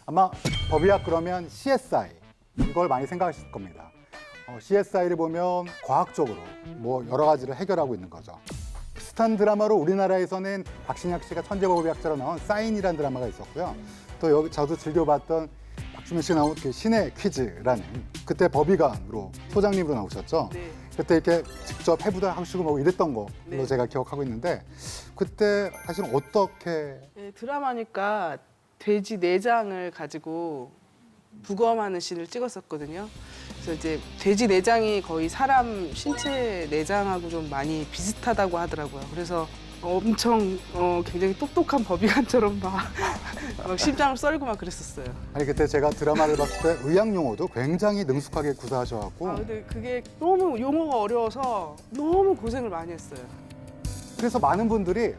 아마 법의학 그러면 CSI 이걸 많이 생각하실 겁니다. CSI를 보면 과학적으로 뭐 여러 가지를 해결하고 있는 거죠. 비슷한 드라마로 우리나라에서는 박신약 씨가 천재법의학자로 나온 사인이라는 드라마가 있었고요. 또 여기 저도 즐겨봤던 박주민 씨가 나온 그 신의 퀴즈라는 그때 법의관으로 소장님으로 나오셨죠. 네. 그때 이렇게 직접 해부도 하시고 뭐 이랬던 걸로 네. 제가 기억하고 있는데 그때 사실은 어떻게 네, 드라마니까 돼지 내장을 가지고 부검하는 씬을 찍었었거든요. 그래서 이제 돼지 내장이 거의 사람 신체 내장하고 좀 많이 비슷하다고 하더라고요. 그래서 엄청 굉장히 똑똑한 법의관처럼 막 심장을 썰고 막 그랬었어요. 아니 그때 제가 드라마를 봤을 때 의학 용어도 굉장히 능숙하게 구사하셔갖고 근데 그게 너무 용어가 어려워서 너무 고생을 많이 했어요. 그래서 많은 분들이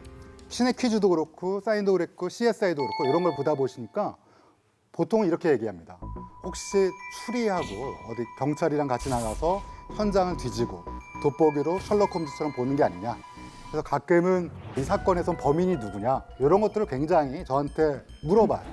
신의 퀴즈도 그렇고 사인도 그랬고 CSI도 그렇고 이런 걸 보다 보시니까 보통 이렇게 얘기합니다. 혹시 추리하고 어디 경찰이랑 같이 나가서 현장을 뒤지고 돋보기로 셜록 홈즈처럼 보는 게 아니냐. 그래서 가끔은 이 사건에선 범인이 누구냐 이런 것들을 굉장히 저한테 물어봐요.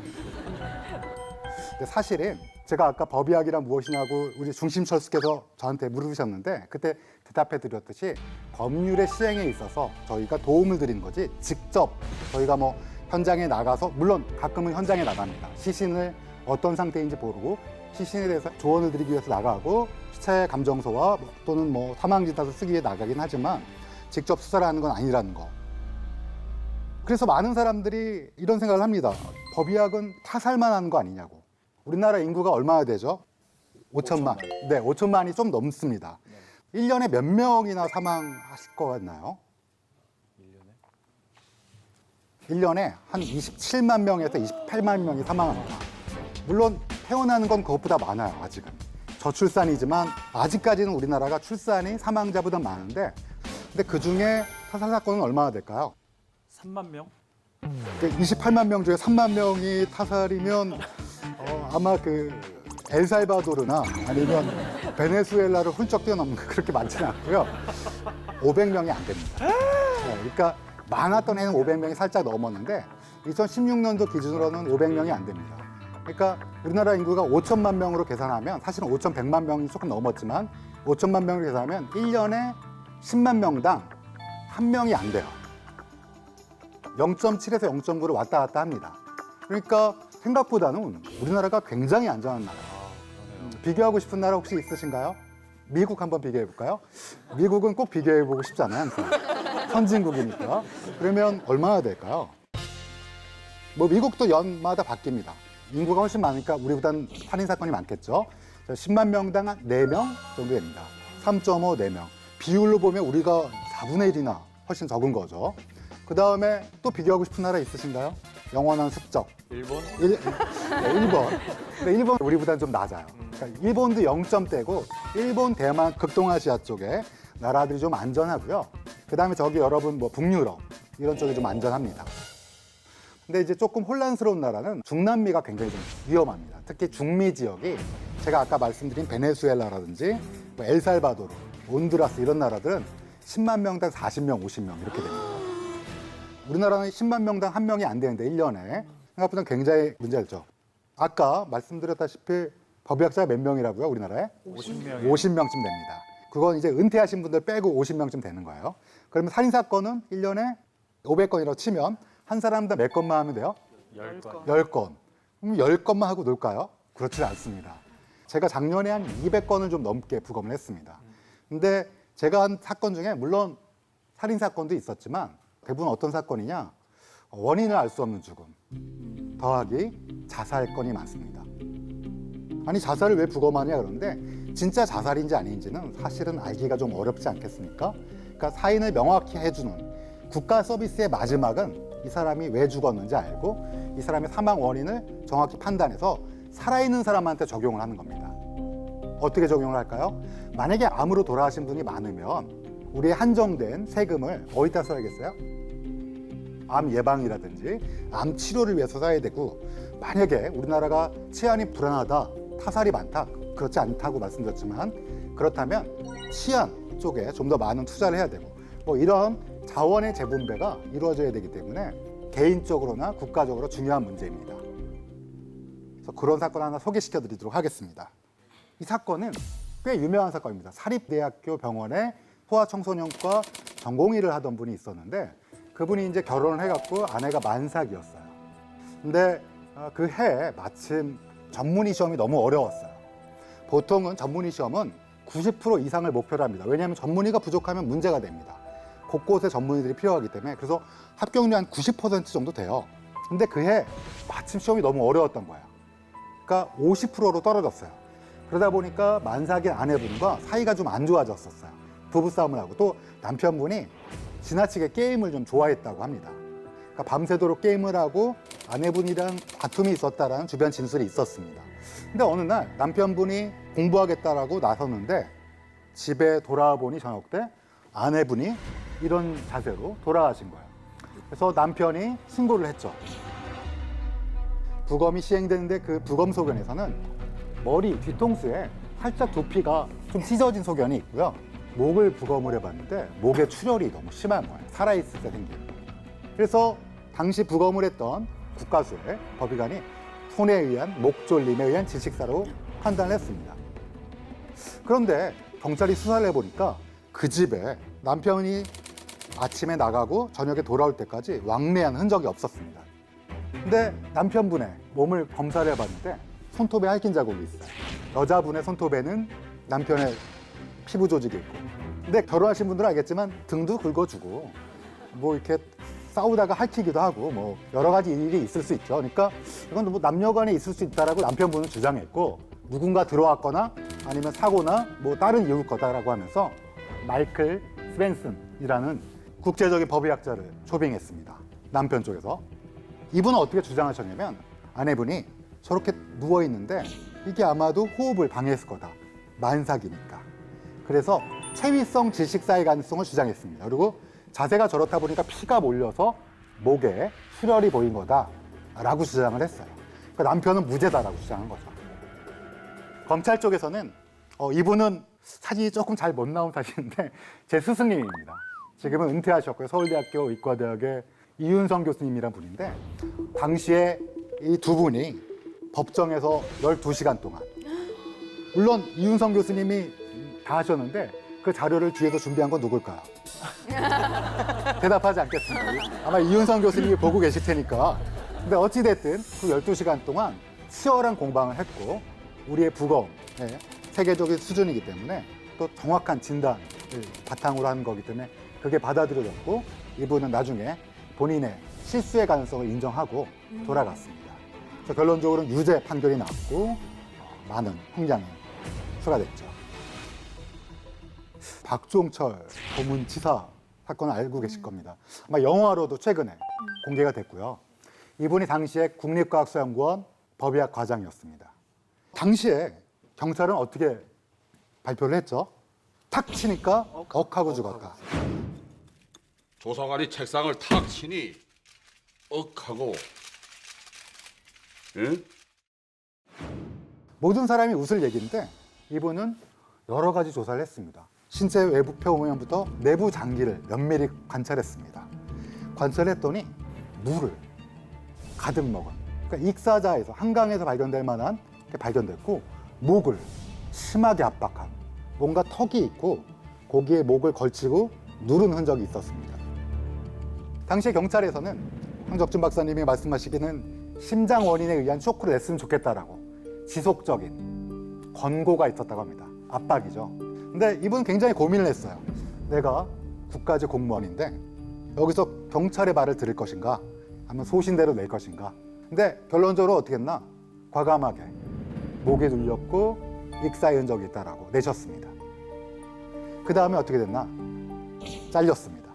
근데 사실은 제가 아까 법의학이란 무엇이냐고 우리 중심철수께서 저한테 물으셨는데 그때 대답해 드렸듯이 법률의 시행에 있어서 저희가 도움을 드리는 거지 직접 저희가 뭐 현장에 나가서 물론 가끔은 현장에 나갑니다. 시신을 어떤 상태인지 모르고 시신에 대해서 조언을 드리기 위해서 나가고 시체 감정서와 또는 뭐 사망진단서 쓰기 위해 나가긴 하지만 직접 수사를 하는 건 아니라는 거. 그래서 많은 사람들이 이런 생각을 합니다. 법의학은 타살만 하는 거 아니냐고. 우리나라 인구가 얼마나 되죠? 5천만. 네, 5천만이 좀 넘습니다. 1년에 몇 명이나 사망하실 것 같나요? 1년에 한 27만 명에서 28만 명이 사망합니다. 물론 태어나는 건 그것보다 많아요, 아직은. 저출산이지만 아직까지는 우리나라가 출산이 사망자보다 많은데 근데 그중에 타살 사건은 얼마나 될까요? 3만 명? 28만 명 중에 3만 명이 타살이면 아마 그 엘살바도르나 아니면 베네수엘라를 훌쩍 뛰어넘는 거 그렇게 많지는 않고요. 500명이 안 됩니다. 네, 그러니까 많았던 해는 500명이 살짝 넘었는데 2016년도 기준으로는 500명이 안 됩니다. 그러니까 우리나라 인구가 5천만 명으로 계산하면 사실은 5,100만 명이 조금 넘었지만 5천만 명으로 계산하면 1년에 10만 명당 한 명이 안 돼요. 0.7에서 0.9를 왔다 갔다 합니다. 그러니까 생각보다는 우리나라가 굉장히 안전한 나라예요. 비교하고 싶은 나라 혹시 있으신가요? 미국 한번 비교해 볼까요? 미국은 꼭 비교해 보고 싶잖아요, 항상. 선진국이니까. 그러면 얼마나 될까요? 뭐 미국도 연마다 바뀝니다. 인구가 훨씬 많으니까 우리보다는 살인 사건이 많겠죠. 10만 명당 한 4명 정도 됩니다. 3.5, 4명. 비율로 보면 우리가 4분의 1이나 훨씬 적은 거죠. 그 다음에 또 비교하고 싶은 나라 있으신가요? 영원한 숙적. 일본? 네, 일본. 근데 일본 우리보다는 좀 낮아요. 그러니까 일본도 0점대고 일본, 대만, 극동아시아 쪽에 나라들이 좀 안전하고요. 그 다음에 저기 여러분 뭐 북유럽 이런 쪽이 좀 안전합니다. 근데 이제 조금 혼란스러운 나라는 중남미가 굉장히 좀 위험합니다. 특히 중미 지역이 제가 아까 말씀드린 베네수엘라라든지 뭐 엘살바도르, 온두라스 이런 나라들은 10만 명당 40명, 50명 이렇게 됩니다. 우리나라는 10만 명당 한 명이 안 되는데 1년에 생각보다 굉장히 문제가 있죠. 아까 말씀드렸다시피 법의학자가 몇 명이라고요, 우리나라에? 50명. 50명쯤 됩니다. 그건 이제 은퇴하신 분들 빼고 50명쯤 되는 거예요. 그러면 살인사건은 1년에 500건이라고 치면 한 사람당 몇 건만 하면 돼요? 10건. 10건. 그럼 10건만 하고 놀까요? 그렇지 않습니다. 제가 작년에 한 200건을 좀 넘게 부검을 했습니다. 근데 제가 한 사건 중에 물론 살인사건도 있었지만 대부분 어떤 사건이냐? 원인을 알 수 없는 죽음 더하기 자살건이 많습니다. 아니 자살을 왜 부검하냐 그런데 진짜 자살인지 아닌지는 사실은 알기가 좀 어렵지 않겠습니까? 그러니까 사인을 명확히 해주는 국가 서비스의 마지막은 이 사람이 왜 죽었는지 알고 이 사람의 사망 원인을 정확히 판단해서 살아있는 사람한테 적용을 하는 겁니다. 어떻게 적용을 할까요? 만약에 암으로 돌아가신 분이 많으면 우리의 한정된 세금을 어디다 써야겠어요? 암 예방이라든지 암 치료를 위해서 써야 되고 만약에 우리나라가 치안이 불안하다, 타살이 많다, 그렇지 않다고 말씀드렸지만 그렇다면 치안 쪽에 좀 더 많은 투자를 해야 되고 뭐 이런 자원의 재분배가 이루어져야 되기 때문에 개인적으로나 국가적으로 중요한 문제입니다. 그래서 그런 사건 하나 소개시켜 드리도록 하겠습니다. 이 사건은 꽤 유명한 사건입니다. 사립대학교 병원에 소아청소년과 전공의를 하던 분이 있었는데 그분이 이제 결혼을 해갖고 아내가 만삭이었어요. 근데 그 해에 마침 전문의 시험이 너무 어려웠어요. 보통은 전문의 시험은 90% 이상을 목표로 합니다. 왜냐하면 전문의가 부족하면 문제가 됩니다. 곳곳에 전문의들이 필요하기 때문에. 그래서 합격률이 한 90% 정도 돼요. 근데 그 해 마침 시험이 너무 어려웠던 거예요. 그러니까 50%로 떨어졌어요. 그러다 보니까 만삭인 아내분과 사이가 좀 안 좋아졌었어요. 부부싸움을 하고 또 남편분이 지나치게 게임을 좀 좋아했다고 합니다. 그러니까 밤새도록 게임을 하고 아내분이랑 다툼이 있었다라는 주변 진술이 있었습니다. 근데 어느 날 남편분이 공부하겠다라고 나섰는데 집에 돌아와 보니 저녁 때 아내분이 이런 자세로 돌아가신 거예요. 그래서 남편이 신고를 했죠. 부검이 시행되는데 그 부검 소견에서는 머리 뒤통수에 살짝 두피가 좀 찢어진 소견이 있고요. 목을 부검을 해봤는데 목에 출혈이 너무 심한 거예요. 살아있을 때 생긴. 그래서 당시 부검을 했던 국가수의 법의관이 손에 의한 목졸림에 의한 질식사로 판단을 했습니다. 그런데 경찰이 수사를 해보니까 그 집에 남편이 아침에 나가고 저녁에 돌아올 때까지 왕래한 흔적이 없었습니다. 근데 남편분의 몸을 검사를 해봤는데 손톱에 핥힌 자국이 있어요. 여자분의 손톱에는 남편의 피부 조직이 있고. 근데 결혼하신 분들은 알겠지만 등도 긁어주고 뭐 이렇게 싸우다가 핥히기도 하고 뭐 여러 가지 일이 있을 수 있죠. 그러니까 이건 뭐 남녀간에 있을 수 있다라고 남편분은 주장했고 누군가 들어왔거나 아니면 사고나 뭐 다른 이유일 거다라고 하면서 마이클 스벤슨이라는 국제적인 법의학자를 초빙했습니다. 남편 쪽에서. 이분은 어떻게 주장하셨냐면 아내분이 저렇게 누워 있는데 이게 아마도 호흡을 방해했을 거다. 만삭이니까. 그래서 체위성 질식사의 가능성을 주장했습니다. 그리고 자세가 저렇다 보니까 피가 몰려서 목에 출혈이 보인 거다라고 주장을 했어요. 그러니까 남편은 무죄다라고 주장한 거죠. 검찰 쪽에서는 이분은 사진이 조금 잘 못 나온 사진인데 제 스승님입니다. 지금은 은퇴하셨고요. 서울대학교 의과대학의 이윤성 교수님이란 분인데 당시에 이 두 분이 법정에서 12시간 동안 물론 이윤성 교수님이 다 하셨는데 그 자료를 뒤에서 준비한 건 누굴까요? 대답하지 않겠습니다. 아마 이윤성 교수님이 보고 계실 테니까. 근데 어찌됐든 그 12시간 동안 치열한 공방을 했고 우리의 부검, 세계적인 수준이기 때문에 또 정확한 진단을 바탕으로 하는 거기 때문에 그게 받아들여졌고 이분은 나중에 본인의 실수의 가능성을 인정하고 돌아갔습니다. 그래서 결론적으로는 유죄 판결이 나왔고 많은 형량이 추가됐죠. 박종철 고문치사 사건을 알고 계실 겁니다. 아마 영화로도 최근에 공개가 됐고요. 이분이 당시에 국립과학수연구원 법의학 과장이었습니다. 당시에 경찰은 어떻게 발표를 했죠? 탁 치니까 억하고 죽었다. 조사관이 책상을 탁 치니 억하고 응? 모든 사람이 웃을 얘기인데 이분은 여러 가지 조사를 했습니다. 신체 외부 표면부터 내부 장기를 면밀히 관찰했습니다. 관찰했더니 물을 가득 먹은 그러니까 익사자에서 한강에서 발견될 만한 게 발견됐고 목을 심하게 압박한 뭔가 턱이 있고 거기에 목을 걸치고 누른 흔적이 있었습니다. 당시 경찰에서는 황적준 박사님이 말씀하시기는 심장 원인에 의한 쇼크를 냈으면 좋겠다라고 지속적인 권고가 있었다고 합니다. 압박이죠. 근데 이분은 굉장히 고민을 했어요. 내가 국가직 공무원인데 여기서 경찰의 말을 들을 것인가 아니면 소신대로 낼 것인가. 근데 결론적으로 어떻게 했나? 과감하게 목에 눌렸고 익사의 흔적이 있다라고 내셨습니다. 그 다음에 어떻게 됐나? 잘렸습니다.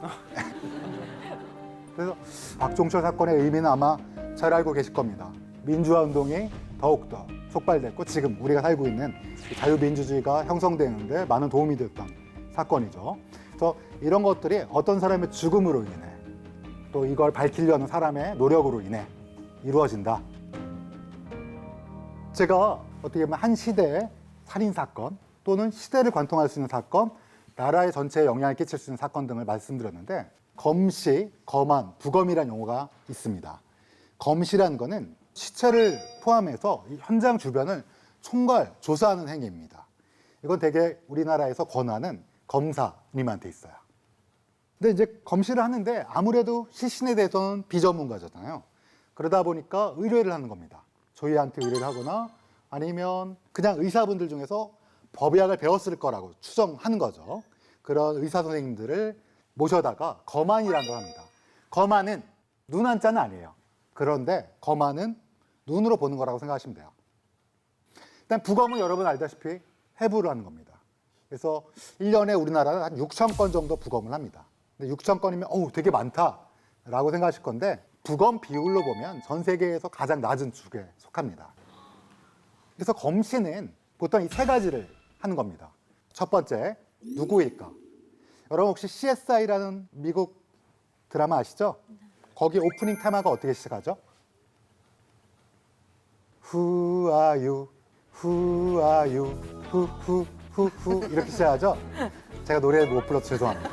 그래서 박종철 사건의 의미는 아마 잘 알고 계실 겁니다. 민주화 운동이 더욱더 촉발됐고 지금 우리가 살고 있는 자유민주주의가 형성되는데 많은 도움이 됐던 사건이죠. 그래서 이런 것들이 어떤 사람의 죽음으로 인해 또 이걸 밝히려는 사람의 노력으로 인해 이루어진다. 제가 어떻게 보면 한 시대의 살인사건 또는 시대를 관통할 수 있는 사건, 나라의 전체에 영향을 끼칠 수 있는 사건 등을 말씀드렸는데 검시, 검안, 부검이라는 용어가 있습니다. 검시라는 거는 시체를 포함해서 이 현장 주변을 총괄 조사하는 행위입니다. 이건 대개 우리나라에서 권하는 검사님한테 있어요. 근데 이제 검시를 하는데 아무래도 시신에 대해서는 비전문가잖아요. 그러다 보니까 의뢰를 하는 겁니다. 저희한테 의뢰를 하거나 아니면 그냥 의사분들 중에서 법의학을 배웠을 거라고 추정하는 거죠. 그런 의사 선생님들을 모셔다가 검안이라는 걸 합니다. 검안은 눈 한자는 아니에요. 그런데 검안은 눈으로 보는 거라고 생각하시면 돼요. 일단 부검은 여러분 알다시피 해부를 하는 겁니다. 그래서 1년에 우리나라는 한 6천 건 정도 부검을 합니다. 근데 6천 건이면 되게 많다라고 생각하실 건데 부검 비율로 보면 전 세계에서 가장 낮은 축에 속합니다. 그래서 검시는 보통 이 세 가지를 하는 겁니다. 첫 번째, 누구일까? 여러분 혹시 CSI라는 미국 드라마 아시죠? 거기 오프닝 테마가 어떻게 시작하죠? Who are you? Who are you? 후 이렇게 시작하죠? 제가 노래 못 불러서 죄송합니다.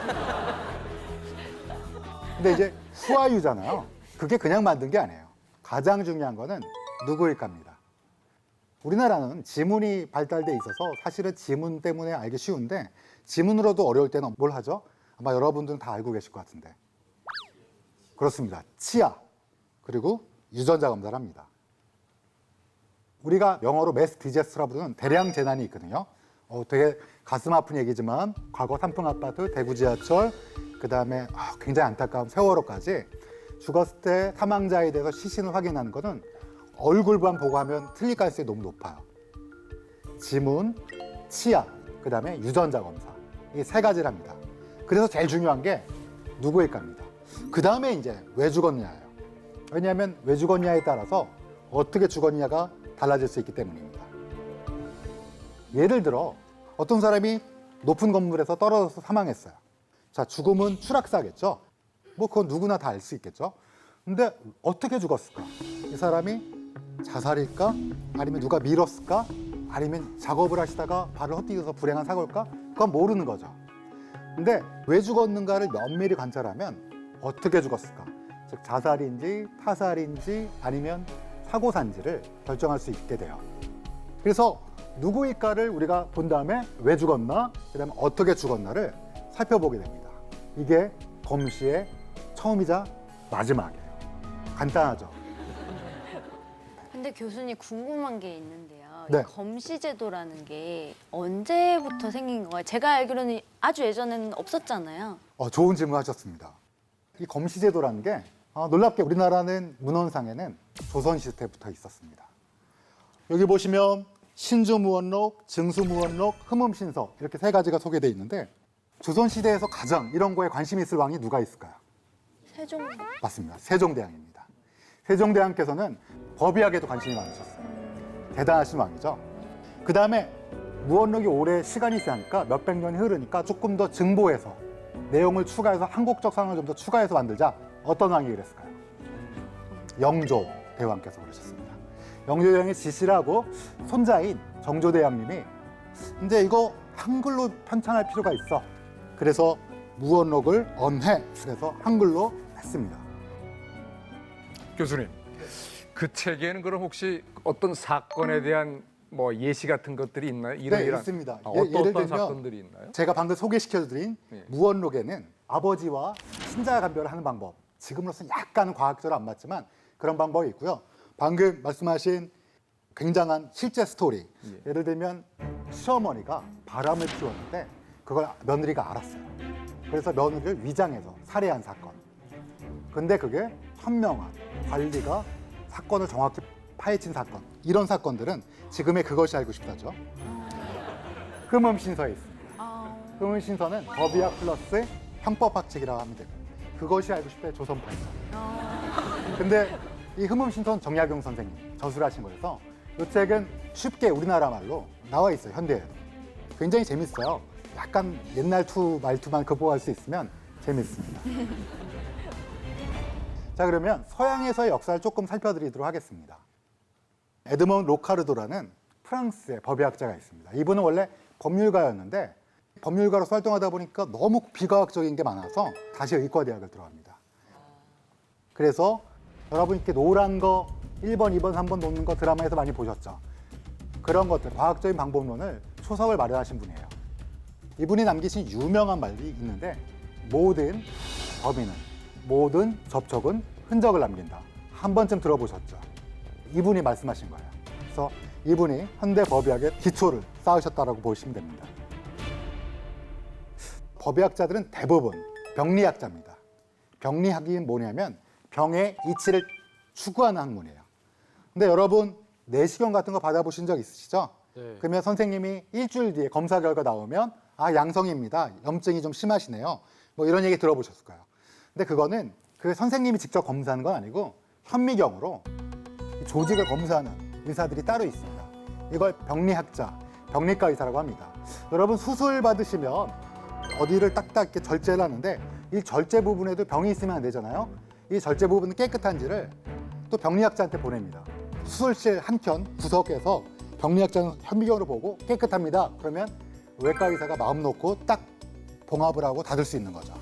근데 이제 Who are you잖아요. 그게 그냥 만든 게 아니에요. 가장 중요한 거는 누구일까입니다. 우리나라는 지문이 발달돼 있어서 사실은 지문 때문에 알기 쉬운데 지문으로도 어려울 때는 뭘 하죠? 아마 여러분들은 다 알고 계실 것 같은데. 그렇습니다. 치아 그리고 유전자 검사를 합니다. 우리가 영어로 매스 디제스트라 부르는 대량 재난이 있거든요. 되게 가슴 아픈 얘기지만 과거 삼풍 아파트, 대구 지하철, 그다음에 굉장히 안타까운 세월호까지 죽었을 때 사망자에 대해서 시신을 확인하는 것은 얼굴만 보고 하면 틀릴 가능성이 너무 높아요. 지문, 치아, 그다음에 유전자 검사 이 세 가지를 합니다. 그래서 제일 중요한 게 누구일까입니다. 그다음에 이제 왜 죽었냐예요. 왜냐하면 왜 죽었냐에 따라서 어떻게 죽었냐가 달라질 수 있기 때문입니다. 예를 들어 어떤 사람이 높은 건물에서 떨어져서 사망했어요. 자, 죽음은 추락사겠죠. 뭐 그건 누구나 다 알 수 있겠죠. 근데 어떻게 죽었을까? 이 사람이 자살일까? 아니면 누가 밀었을까? 아니면 작업을 하시다가 발을 헛디뎌서 불행한 사고일까? 그건 모르는 거죠. 근데 왜 죽었는가를 면밀히 관찰하면 어떻게 죽었을까? 즉 자살인지 타살인지 아니면 사고사인지를 결정할 수 있게 돼요. 그래서 누구일까를 우리가 본 다음에 왜 죽었나, 그다음에 어떻게 죽었나를 살펴보게 됩니다. 이게 검시의 처음이자 마지막이에요. 간단하죠? 근데 교수님 궁금한 게 있는데요. 네. 이 검시제도라는 게 언제부터 생긴 건가요? 제가 알기로는 아주 예전에는 없었잖아요. 좋은 질문 하셨습니다. 이 검시제도라는 게 놀랍게 우리나라는 문헌상에는 조선시대 때부터 있었습니다. 여기 보시면 신주무원록, 증수무원록, 흠음신서 이렇게 세 가지가 소개되어 있는데 조선시대에서 가장 이런 거에 관심이 있을 왕이 누가 있을까요? 세종. 맞습니다. 세종대왕입니다. 세종대왕께서는 법의학에도 관심이 많으셨어요. 대단하신 왕이죠. 그 다음에 무원록이 오래 시간이 지나니까 몇백 년이 흐르니까 조금 더 증보해서 내용을 추가해서 한국적 상을 좀 더 추가해서 만들자. 어떤 왕이 그랬을까요? 영조 대왕께서 그러셨습니다. 영조 대왕의 지시를 하고 손자인 정조대왕님이 이제 이거 한글로 편찬할 필요가 있어. 그래서 무원록을 언해. 그래서 한글로 했습니다. 교수님, 그 책에는 그럼 혹시 어떤 사건에 대한 뭐 예시 같은 것들이 있나요? 네, 있습니다. 어떤 예를 들면 사건들이 있나요? 제가 방금 소개시켜드린 네. 무원록에는 아버지와 친자 간별을 하는 방법, 지금으로서는 약간 과학적으로 안 맞지만 그런 방법이 있고요. 방금 말씀하신 굉장한 실제 스토리, 예를 들면 시어머니가 바람을 피웠는데 그걸 며느리가 알았어요. 그래서 며느리를 위장해서 살해한 사건. 근데 그게 현명한 관리가 사건을 정확히 파헤친 사건. 이런 사건들은 지금의 그것이 알고 싶다죠. 흠음신서에 있습니다. 흠음신서는 법의학 플러스 형법학책이라고 하면 됩니다. 그것이 알고 싶다의 조선판서. 근데 이 흠음신서는 정약용 선생님 저술하신 거여서 이 책은 쉽게 우리나라 말로 나와 있어요. 현대에도. 굉장히 재밌어요. 약간 옛날 말투만 극복할 수 있으면 재밌습니다. 자, 그러면 서양에서의 역사를 조금 살펴드리도록 하겠습니다. 에드먼 로카르도라는 프랑스의 법의학자가 있습니다. 이분은 원래 법률가였는데 법률가로서 활동하다 보니까 너무 비과학적인 게 많아서 다시 의과대학을 들어갑니다. 그래서 여러분 이렇게 노란 거 1번, 2번, 3번 놓는 거 드라마에서 많이 보셨죠? 그런 것들, 과학적인 방법론을 초석을 마련하신 분이에요. 이분이 남기신 유명한 말이 있는데 모든 범인은, 모든 접촉은 흔적을 남긴다. 한 번쯤 들어보셨죠? 이분이 말씀하신 거예요. 그래서 이분이 현대 법의학의 기초를 쌓으셨다고 보시면 됩니다. 법의학자들은 대부분 병리학자입니다. 병리학이 뭐냐면 병의 이치를 추구하는 학문이에요. 근데 여러분 내시경 같은 거 받아보신 적 있으시죠? 네. 그러면 선생님이 일주일 뒤에 검사 결과 나오면 아 양성입니다. 염증이 좀 심하시네요. 뭐 이런 얘기 들어보셨을 거예요. 근데 그거는 그 선생님이 직접 검사하는 건 아니고 현미경으로 조직을 검사하는 의사들이 따로 있습니다. 이걸 병리학자, 병리과 의사라고 합니다. 여러분 수술 받으시면 어디를 딱딱 이렇게 절제를 하는데 이 절제 부분에도 병이 있으면 안 되잖아요. 이 절제 부분은 깨끗한지를 또 병리학자한테 보냅니다. 수술실 한켠 구석에서 병리학자는 현미경으로 보고 깨끗합니다. 그러면 외과 의사가 마음 놓고 딱 봉합을 하고 닫을 수 있는 거죠.